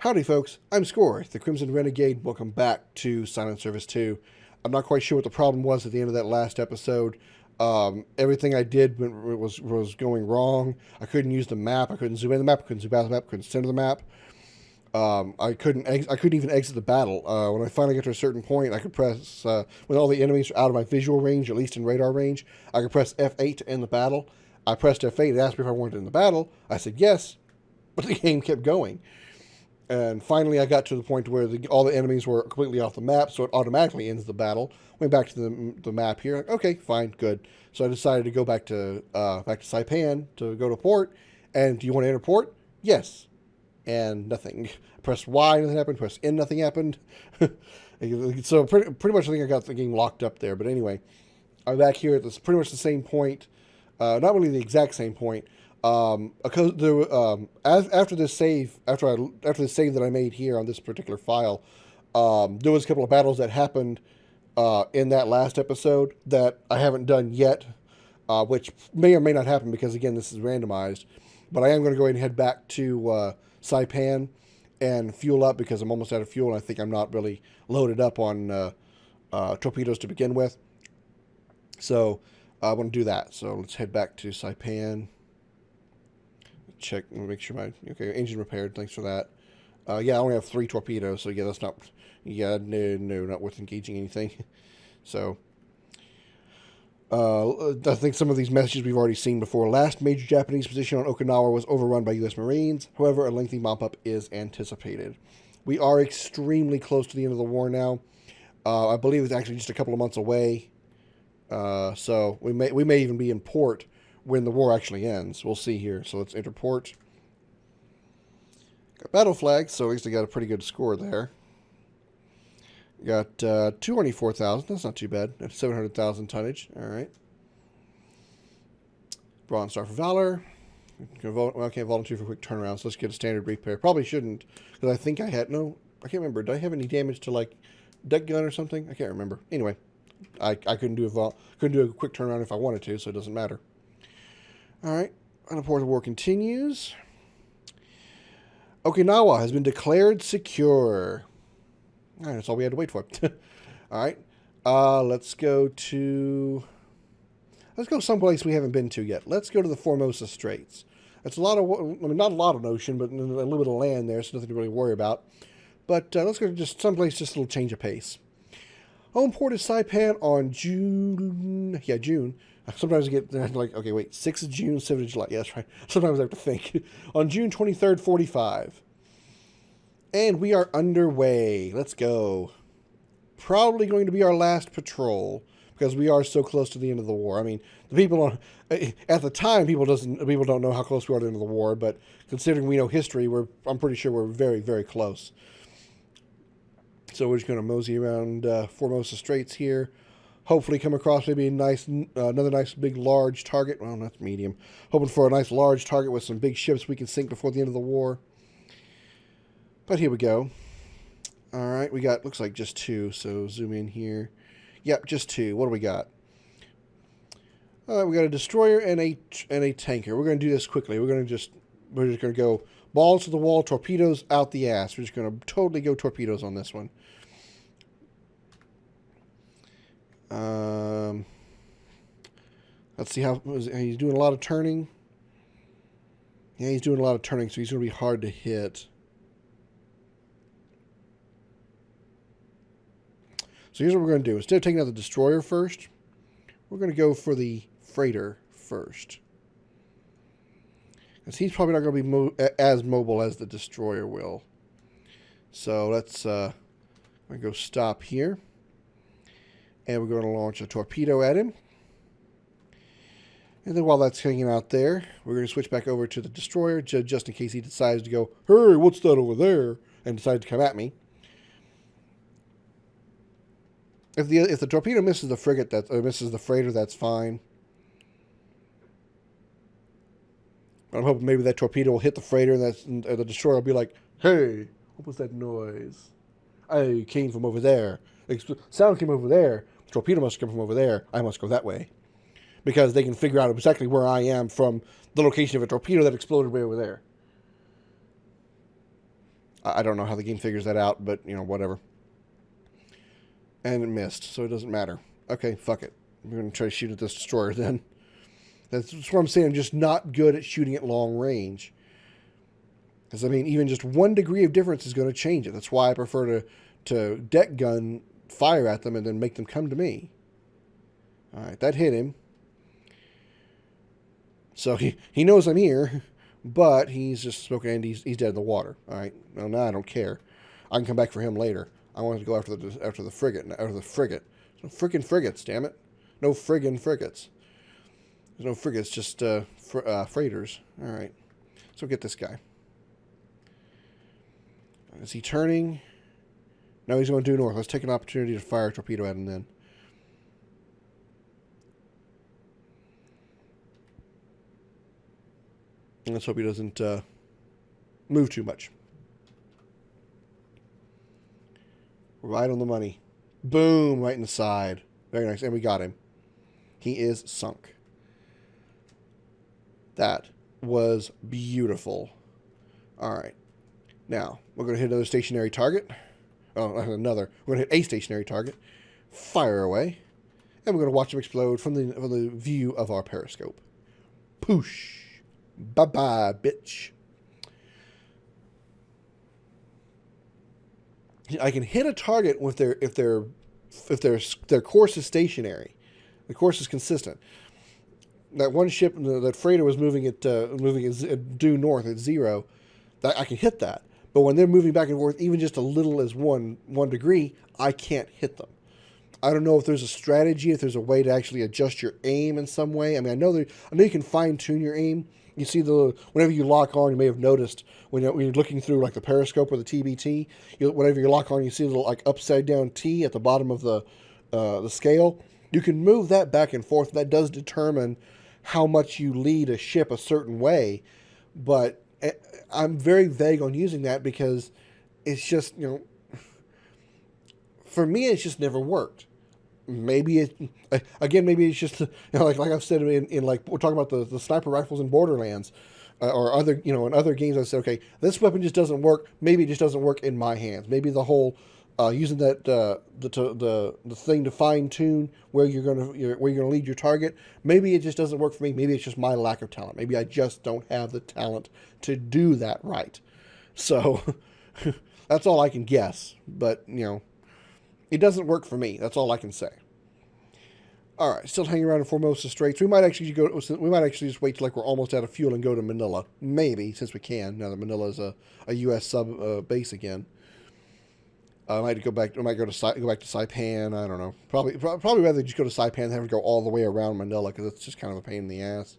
Howdy folks, I'm Scoryth, the Crimson Renegade. Welcome back to Silent Service 2. I'm not quite sure what the problem was at the end of that last episode. Everything I did was going wrong. I couldn't use the map. I couldn't zoom in the map. I couldn't zoom out the map. I couldn't center the map. I couldn't even exit the battle. When I finally got to a certain point, I could press when all the enemies are out of my visual range, at least in radar range. I could press F8 to end the battle. I pressed F8. It asked me if I wanted to end the battle. I said yes, but the game kept going. And finally, I got to the point where all the enemies were completely off the map, so it automatically ends the battle. Went back to the map here. Like, okay, fine, good. So I decided to go back to Saipan to go to port. And do you want to enter port? Yes. And nothing. Press Y, nothing happened. Press N, nothing happened. So pretty much I think I got the game locked up there. But anyway, I'm back here at this pretty much the same point. Not really the exact same point. Because there, after this save that I made here on this particular file, there was a couple of battles that happened in that last episode that I haven't done yet, which may or may not happen because again this is randomized. But I am going to go ahead and head back to Saipan and fuel up because I'm almost out of fuel and I think I'm not really loaded up on torpedoes to begin with. So I want to do that. So let's head back to Saipan. Check, make sure okay, engine repaired. Thanks for that. Yeah, I only have 3 torpedoes, so yeah, that's not, no, not worth engaging anything. So, I think some of these messages we've already seen before. Last major Japanese position on Okinawa was overrun by U.S. Marines. However, a lengthy mop-up is anticipated. We are extremely close to the end of the war now. I believe it's actually just a couple of months away. So we may even be in port when the war actually ends. We'll see here. So let's enter port. Got battle flags, so at least I got a pretty good score there. Got 224,000. That's not too bad. That's 700,000 tonnage. All right. Bronze Star for Valor. I can't volunteer for quick turnaround, so let's get a standard repair. Probably shouldn't, because I think I had, no, I can't remember. Did I have any damage to, like, deck gun or something? I can't remember. Anyway, I couldn't do a quick turnaround if I wanted to, so it doesn't matter. All right, unreported war continues. Okinawa has been declared secure. All right, that's all we had to wait for. All right, let's go someplace we haven't been to yet. Let's go to the Formosa Straits. That's a lot of, I mean, not a lot of ocean, but a little bit of land there, so nothing to really worry about. But let's go to just someplace, just a little change of pace. Home port is Saipan on June. Sometimes I get like, okay, wait, 6th of June, 7th of July. Yeah, that's right. Sometimes I have to think. On June 23rd, 45. And we are underway. Let's go. Probably going to be our last patrol because we are so close to the end of the war. I mean, the people at the time, people don't know how close we are to the end of the war, but considering we know history, I'm pretty sure we're very, very close. So we're just going to mosey around Formosa Straits here. Hopefully come across maybe another nice big large target. Well, that's medium. Hoping for a nice large target with some big ships we can sink before the end of the war. But here we go. All right, we got, looks like just 2. So zoom in here. Yep, just 2. What do we got? We got a destroyer and a tanker. We're going to do this quickly. We're just going to go balls to the wall, torpedoes out the ass. We're just going to totally go torpedoes on this one. Let's see how he's doing a lot of turning. Yeah, he's doing a lot of turning, so he's going to be hard to hit. So here's what we're going to do. Instead of taking out the destroyer first, we're going to go for the freighter first. Because he's probably not going to be as mobile as the destroyer will. So let's I'm going to go stop here. And we're going to launch a torpedo at him. And then while that's hanging out there, we're going to switch back over to the destroyer just in case he decides to go, hey, what's that over there? And decide to come at me. If the torpedo misses the frigate, misses the freighter, that's fine. But I'm hoping maybe that torpedo will hit the freighter and the destroyer will be like, hey, what was that noise? I came from over there. Sound came over there. The torpedo must come from over there. I must go that way. Because they can figure out exactly where I am from the location of a torpedo that exploded way over there. I don't know how the game figures that out, but, you know, whatever. And it missed, so it doesn't matter. Okay, fuck it. We're going to try to shoot at this destroyer then. That's what I'm saying. I'm just not good at shooting at long range. Because, I mean, even just 1 degree of difference is going to change it. That's why I prefer to deck gun, fire at them, and then make them come to me. All right, that hit him. So he knows I'm here, but he's just smoking and he's dead in the water. All right, well, now I don't care. I can come back for him later. I wanted to go after the frigate. After the frigate. No friggin' frigates, damn it. No friggin' frigates. There's no frigates, just freighters. All right, so get this guy. Is he turning? No, he's going due north. Let's take an opportunity to fire a torpedo at him then. And let's hope he doesn't move too much. Right on the money. Boom, right in the side. Very nice. And we got him. He is sunk. That was beautiful. All right. Now, we're going to hit another stationary target. Oh, another. We're going to hit a stationary target. Fire away. And we're going to watch him explode from the view of our periscope. Poosh. Bye-bye, bitch. I can hit a target if their course is stationary. The course is consistent. That one ship, that freighter was moving due north at 0. I can hit that. But when they're moving back and forth, even just a little as one degree, I can't hit them. I don't know if there's a strategy, if there's a way to actually adjust your aim in some way. I mean, I know you can fine tune your aim. You see whenever you lock on, you may have noticed when you're looking through like the periscope or the TBT, whenever you lock on, you see a little like upside down T at the bottom of the scale. You can move that back and forth. That does determine how much you lead a ship a certain way, but I'm very vague on using that because it's just, for me, it's just never worked. Maybe it's just, like I've said in like, we're talking about the sniper rifles in Borderlands, or other, in other games. I said, okay, this weapon just doesn't work. Maybe it just doesn't work in my hands. Maybe the whole using that the thing to fine tune where you're gonna lead your target. Maybe it just doesn't work for me. Maybe it's just my lack of talent. Maybe I just don't have the talent to do that right. So that's all I can guess. But it doesn't work for me. That's all I can say. All right, still hanging around in Formosa Straits. We might actually just wait till like we're almost out of fuel and go to Manila. Maybe, since we can. Now that Manila is a U.S. sub base again. I might go back to Saipan. I don't know. Probably rather just go to Saipan than have to go all the way around Manila because it's just kind of a pain in the ass.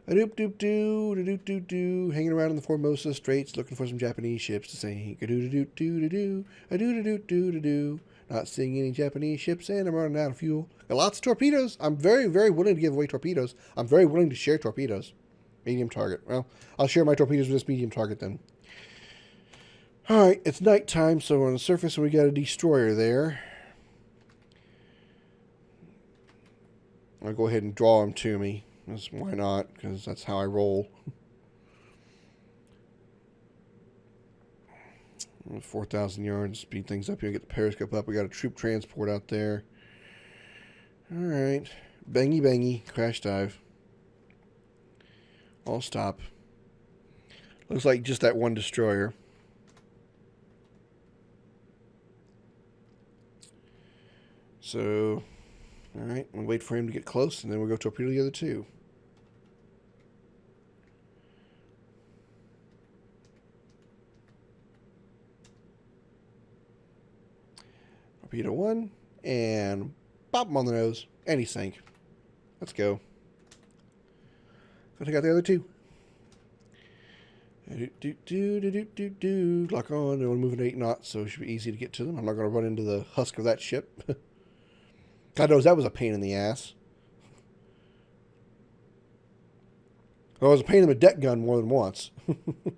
A doop doop doo, a doop doop doo, hanging around in the Formosa Straits looking for some Japanese ships to sink. A doo doo doo doo doo, a doo doo doo doo doo. Not seeing any Japanese ships, and I'm running out of fuel. Got lots of torpedoes. I'm very, very willing to give away torpedoes. I'm very willing to share torpedoes. Medium target. Well, I'll share my torpedoes with this medium target then. All right, it's nighttime, so we're on the surface, and we got a destroyer there. I'll go ahead and draw him to me. Why not? Because that's how I roll. 4,000 yards. Speed things up here. Get the periscope up. We got a troop transport out there. All right. Bangy, bangy. Crash dive. I'll stop. Looks like just that one destroyer. So, all right. We'll wait for him to get close, and then we'll go torpedo the other two. Torpedo one, and pop him on the nose, and he sank. Let's go. Go take out the other two. Lock on. They're only moving 8 knots, so it should be easy to get to them. I'm not going to run into the husk of that ship. God knows that was a pain in the ass. Well, it was a pain in my deck gun more than once. I think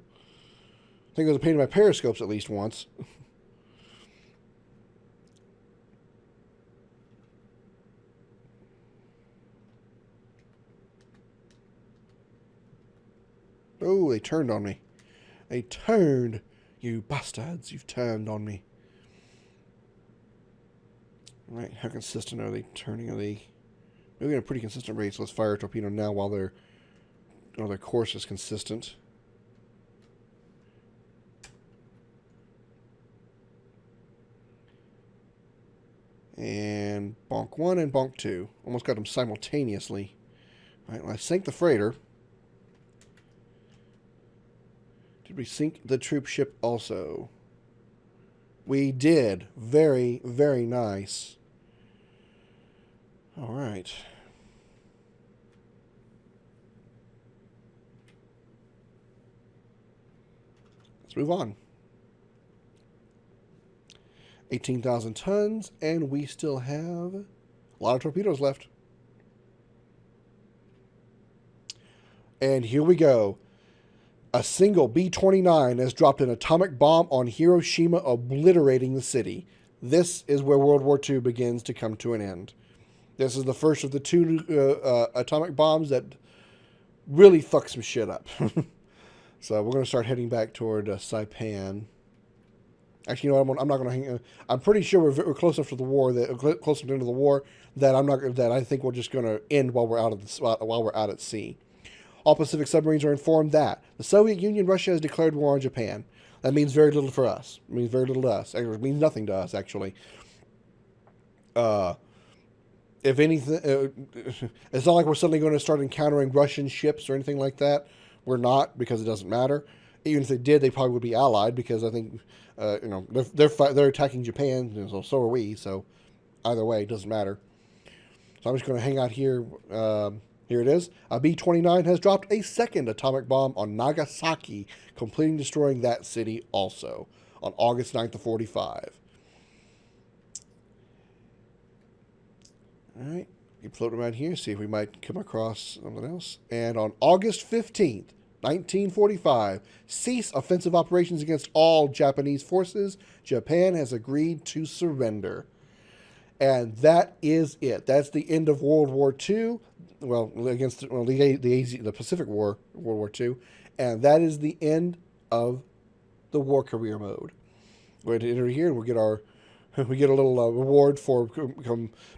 it was a pain in my periscopes at least once. Oh, they turned on me. They turned. You bastards, you've turned on me. Right, how consistent are they turning? Are they moving at a pretty consistent rate? So let's fire a torpedo now while their course is consistent. And bonk 1 and bonk 2. Almost got them simultaneously. All right, well, I sank the freighter. Did we sink the troop ship also? We did. Very, very nice. All right. Let's move on. 18,000 tons, and we still have a lot of torpedoes left. And here we go. A single B-29 has dropped an atomic bomb on Hiroshima, obliterating the city. This is where World War II begins to come to an end. This is the first of the two atomic bombs that really fuck some shit up. So we're going to start heading back toward Saipan. Actually, you know, I'm not going to hang. I'm pretty sure we're close enough to the war close enough to the end of the war that I think we're just going to end while we're out at sea. All Pacific submarines are informed that the Soviet Union, Russia, has declared war on Japan. That means very little for us. It means very little to us. It means nothing to us, actually. If anything, it's not like we're suddenly going to start encountering Russian ships or anything like that. We're not, because it doesn't matter. Even if they did, they probably would be allied, because I think, they're attacking Japan, so are we. So either way, it doesn't matter. So I'm just going to hang out here. Here it is. A B-29 has dropped a second atomic bomb on Nagasaki, completing destroying that city also on August 9th of 45. All right. Keep floating around here, see if we might come across something else. And on August 15th, 1945, cease offensive operations against all Japanese forces. Japan has agreed to surrender. And that is it. That's the end of World War II. Well, against the Pacific War, World War II. And that is the end of the war career mode. We're going to enter here and we get a little reward for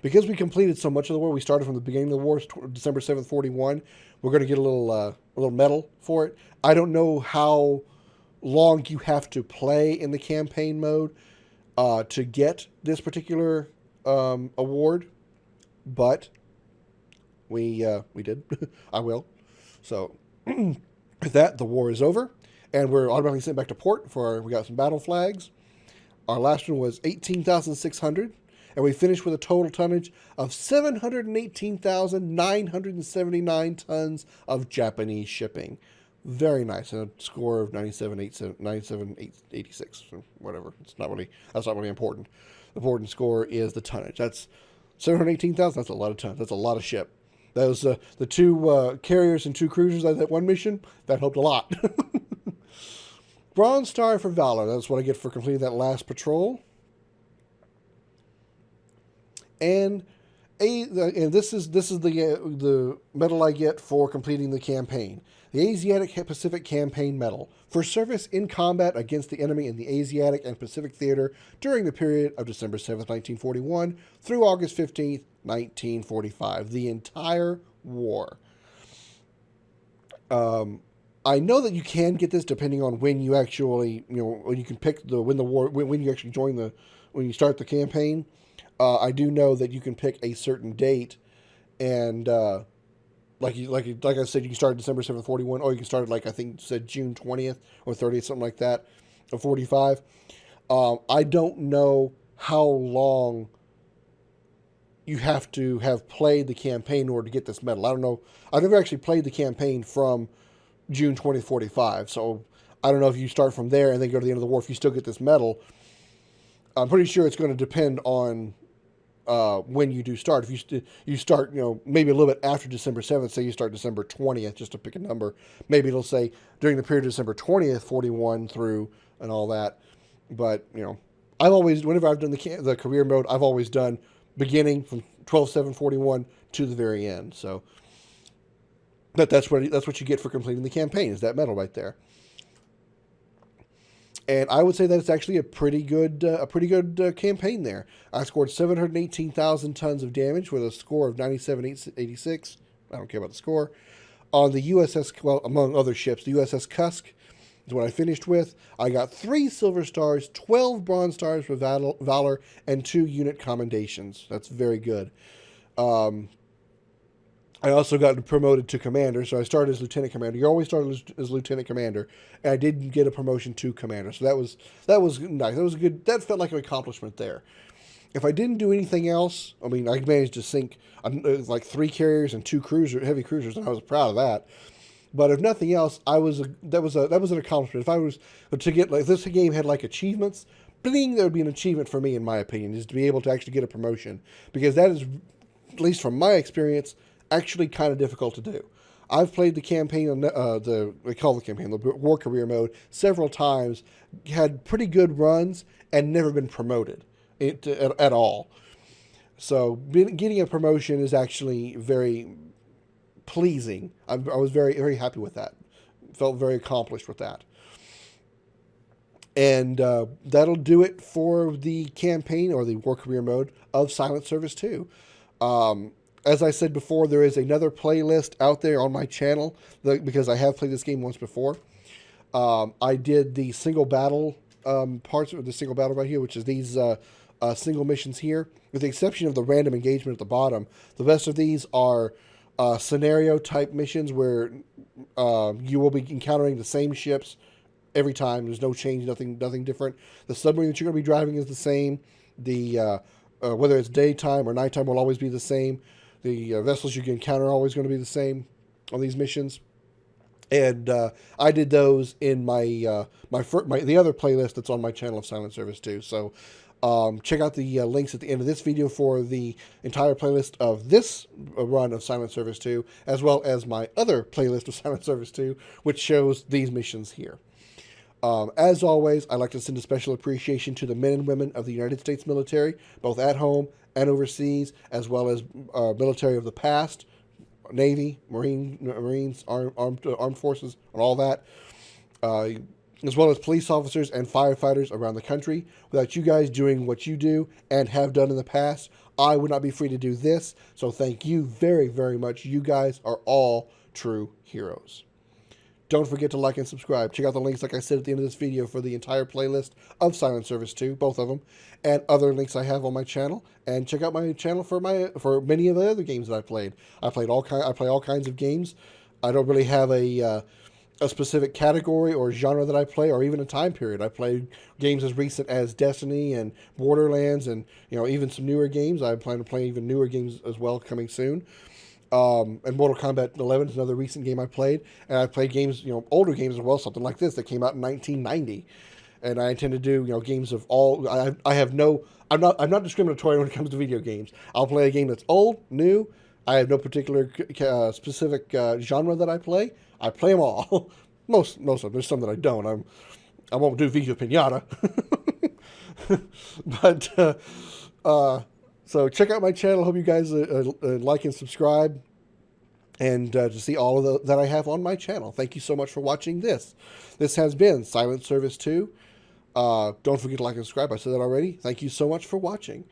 because we completed so much of the war. We started from the beginning of the war, December 7th, 41. We're going to get a little medal for it. I don't know how long you have to play in the campaign mode to get this particular award, but we did. I will. So with that, the war is over, and we're automatically sent back to port we got some battle flags. Our last one was 18,600, and we finished with a total tonnage of 718,979 tons of Japanese shipping. Very nice, and a score of 97,886, or whatever. That's not really important. The important score is the tonnage. That's 718,000. That's a lot of tons. That's a lot of ship. Those the two carriers and two cruisers on that one mission, that helped a lot. Bronze Star for Valor. That's what I get for completing that last patrol. And this is the medal I get for completing the campaign. The Asiatic Pacific Campaign Medal for service in combat against the enemy in the Asiatic and Pacific Theater during the period of December 7th, 1941 through August 15th, 1945. The entire war. I know that you can get this depending on when you actually, when you can pick when you actually when you start the campaign. I do know that you can pick a certain date, and like I said, you can start December 7th, 41, or you can start I think said June 20th or 30th, something like that, of 45. I don't know how long you have to have played the campaign in order to get this medal. I don't know. I've never actually played the campaign from June 2045, so I don't know if you start from there and then go to the end of the war, if you still get this medal. I'm pretty sure it's going to depend on when you do start. If you start, maybe a little bit after December 7th, say you start December 20th, just to pick a number, maybe it'll say during the period of December 20th, 41 through and all that. But, I've always, whenever I've done the career mode, I've always done beginning from 12/7/41 to the very end. So that's what you get for completing the campaign, is that medal right there. And I would say that it's actually a pretty good campaign there. I scored 718,000 tons of damage with a score of 9786. I don't care about the score. On the USS, well, among other ships, the USS Cusk is what I finished with. I got 3 silver stars, 12 bronze stars for valor, and 2 unit commendations. That's very good. I also got promoted to commander, so I started as lieutenant commander. You always start as lieutenant commander, and I did get a promotion to commander. So that was nice. That was good. That felt like an accomplishment there. If I didn't do anything else, I mean, I managed to sink like 3 carriers and 2 heavy cruisers, and I was proud of that. But if nothing else, that was an accomplishment. If I was to get, like, this game had like achievements, bling, that would be an achievement for me, in my opinion, is to be able to actually get a promotion, because that is, at least from my experience, actually kind of difficult to do. I've played the campaign on the war career mode several times, had pretty good runs, and never been promoted at all. So getting a promotion is actually very pleasing. I was very, very happy with that. Felt very accomplished with that. And that'll do it for the campaign, or the war career mode, of Silent Service 2. As I said before, there is another playlist out there on my channel, because I have played this game once before. I did the single battle parts of the single battle right here, which is these single missions here, with the exception of the random engagement at the bottom. The rest of these are scenario type missions where you will be encountering the same ships every time. There's no change, nothing different. The submarine that you're going to be driving is the same. The whether it's daytime or nighttime will always be the same. The vessels you can encounter are always going to be the same on these missions. And I did those in my the other playlist that's on my channel of Silent Service 2. So check out the links at the end of this video for the entire playlist of this run of Silent Service 2, as well as my other playlist of Silent Service 2, which shows these missions here. As always, I'd like to send a special appreciation to the men and women of the United States military, both at home and overseas, as well as military of the past, Navy, Marines, armed forces, and all that, as well as police officers and firefighters around the country. Without you guys doing what you do and have done in the past, I would not be free to do this. So thank you very, very much. You guys are all true heroes. Don't forget to like and subscribe. Check out the links, like I said, at the end of this video for the entire playlist of Silent Service 2, both of them, and other links I have on my channel. And check out my channel for many of the other games that I played. I play all kinds of games. I don't really have a specific category or genre that I play, or even a time period. I play games as recent as Destiny and Borderlands, and even some newer games. I plan to play even newer games as well coming soon. And Mortal Kombat 11 is another recent game I played. And I played games, older games as well, something like this that came out in 1990. And I intend to do, games of all. I'm not discriminatory when it comes to video games. I'll play a game that's old, new. I have no particular specific genre that I play. I play them all. Most of them. There's some that I don't. I won't do Viva Pinata. But so check out my channel. Hope you guys like and subscribe, and to see all of that I have on my channel. Thank you so much for watching this. This has been Silent Service 2. Don't forget to like and subscribe. I said that already. Thank you so much for watching.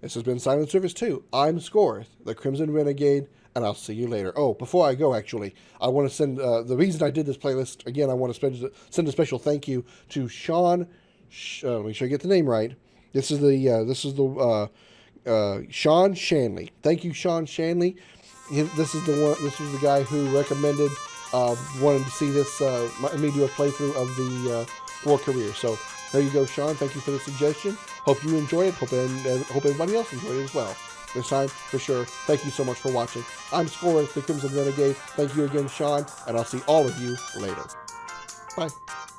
This has been Silent Service 2. I'm Scoryth, the Crimson Renegade, and I'll see you later. Oh, before I go, actually, I want to send, the reason I did this playlist, again, I want to send a special thank you to Sean, make sure I get the name right. This is the Sean Shanley. Thank you, Sean Shanley. This was the guy who recommended, wanted to see this, me do a playthrough of the war career. So there you go, Sean. Thank you for the suggestion. Hope you enjoy it. Hope everybody else enjoyed it as well. This time, for sure. Thank you so much for watching. I'm Scoryth, the Crimson Renegade. Thank you again, Sean, and I'll see all of you later. Bye.